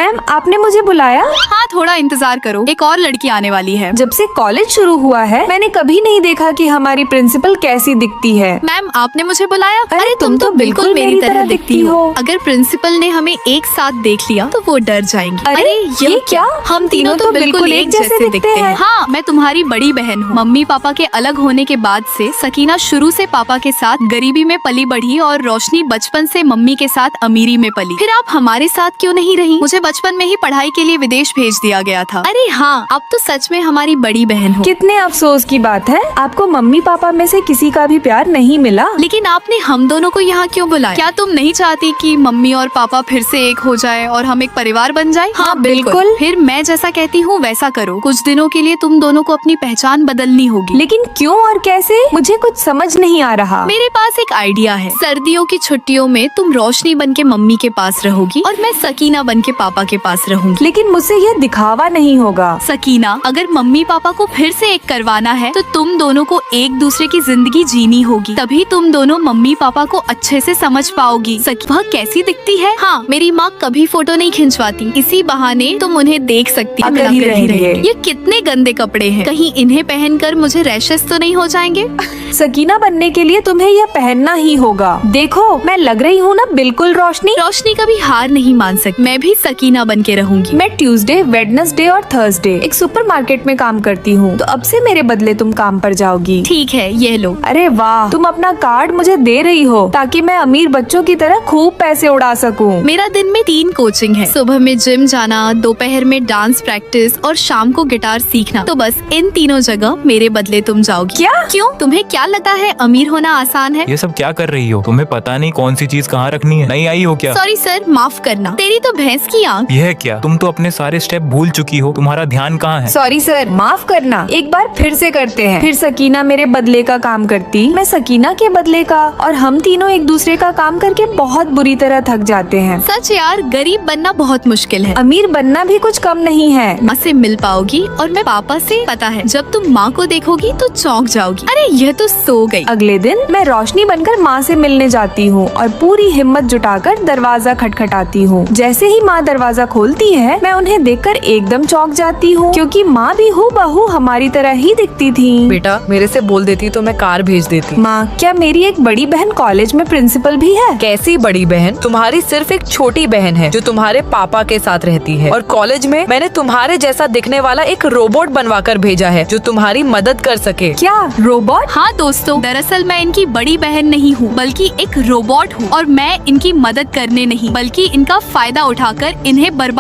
Ma'am आपने मुझे बुलाया? हाँ, थोड़ा इंतजार करो, एक और लड़की आने वाली है। जब से कॉलेज शुरू हुआ है मैंने कभी नहीं देखा कि हमारी प्रिंसिपल कैसी दिखती है। मैम आपने मुझे बुलाया? अरे तुम तो बिल्कुल मेरी तरह दिखती हो। अगर प्रिंसिपल ने हमें एक साथ देख लिया तो वो डर जाएंगी। अरे ये क्या? हम तीनों तो बिल्कुल एक जैसे दिखते हैं। हाँ, मैं तुम्हारी बड़ी बहन हूँ। मम्मी पापा के अलग होने के बाद से सकीना शुरू से पापा के साथ गरीबी में पली बढ़ी और रोशनी बचपन से मम्मी के साथ अमीरी में पली। फिर आप हमारे साथ क्यों नहीं रही? मुझे बचपन में ही पढ़ाई के लिए विदेश भेज दिया गया था। अरे हाँ, अब तो सच में हमारी बड़ी बहन हो। कितने अफसोस की बात है, आपको मम्मी पापा में से किसी का भी प्यार नहीं मिला। लेकिन आपने हम दोनों को यहाँ क्यों बुलाया? क्या तुम नहीं चाहती कि मम्मी और पापा फिर से एक हो जाए और हम एक परिवार बन जाए? हाँ बिल्कुल। फिर मैं जैसा कहती हूँ वैसा करो। कुछ दिनों के लिए तुम दोनों को अपनी पहचान बदलनी होगी। लेकिन क्यों और कैसे? मुझे कुछ समझ नहीं आ रहा। मेरे पास एक आइडिया है। सर्दियों की छुट्टियों में तुम रोशनी बन के मम्मी के पास रहोगी और मैं सकीना बन के पापा के पास रहूंगी। लेकिन मुझसे यह दिखावा नहीं होगा। सकीना, अगर मम्मी पापा को फिर से एक करवाना है तो तुम दोनों को एक दूसरे की जिंदगी जीनी होगी। तभी तुम दोनों मम्मी पापा को अच्छे से समझ पाओगी। वह कैसी दिखती है? हाँ, मेरी माँ कभी फोटो नहीं खिंचवाती, इसी बहाने तुम उन्हें देख सकती। ये कितने गंदे कपड़े हैं, कहीं इन्हें पहनकर मुझे रैशेस तो नहीं हो जाएंगे? सकीना बनने के लिए तुम्हें यह पहनना ही होगा। देखो मैं लग रही हूँ ना बिल्कुल रोशनी। रोशनी कभी हार नहीं मान सकती। मैं भी सकीना बन के रहूंगी। मैं ट्यूसडे, वेडनेसडे और थर्सडे एक सुपरमार्केट में काम करती हूँ, तो अब से मेरे बदले तुम काम पर जाओगी। ठीक है, ये लो। अरे वाह, तुम अपना कार्ड मुझे दे रही हो ताकि मैं अमीर बच्चों की तरह खूब पैसे उड़ा सकूं। मेरा दिन में 3 कोचिंग है। सुबह में जिम जाना, दोपहर में डांस प्रैक्टिस और शाम को गिटार सीखना। तो बस इन तीनों जगह मेरे बदले तुम जाओगी। क्या? क्यों, तुम्हें क्या लगता है अमीर होना आसान है? ये सब क्या कर रही हो? तुम्हें पता नहीं कौन सी चीज कहाँ रखनी है? नहीं आई हो क्या? सॉरी सर, माफ करना। तेरी तो भैंस की आंख। यह क्या? तुम तो अपने सारे स्टेप भूल चुकी हो। तुम्हारा ध्यान कहाँ है? सॉरी सर, माफ करना। एक बार फिर से करते हैं। फिर सकीना मेरे बदले का काम करती, मैं सकीना के बदले का, और हम तीनों एक दूसरे का काम करके बहुत बुरी तरह थक जाते हैं। सच यार, गरीब बनना बहुत मुश्किल है। अमीर बनना भी कुछ कम नहीं है। माँ से मिल पाओगी और मैं पापा से, पता है जब तुम माँ को देखोगी तो चौंक जाओगी। अरे यह तो सो गई। अगले दिन मैं रोशनी बनकर माँ से मिलने जाती हूँ और पूरी हिम्मत जुटाकर दरवाजा खटखटाती हूँ। जैसे ही माँ दरवाजा खोलती है मैं उन्हें देखकर एकदम चौंक जाती हूँ, क्योंकि माँ भी हूबहू हमारी तरह ही दिखती थी। बेटा मेरे से बोल देती तो मैं कार भेज देती। माँ, क्या मेरी एक बड़ी बहन कॉलेज में प्रिंसिपल भी है? कैसी बड़ी बहन? तुम्हारी सिर्फ एक छोटी बहन है जो तुम्हारे पापा के साथ रहती है, और कॉलेज में मैंने तुम्हारे जैसा दिखने वाला एक रोबोट बनवा कर भेजा है जो तुम्हारी मदद कर सके। क्या रोबोट? हाँ दोस्तों, दरअसल मैं इनकी बड़ी बहन नहीं हूँ बल्कि एक रोबोट हूँ, और मैं इनकी मदद करने नहीं बल्कि इनका फायदा उठाकर इन्हें बर्बाद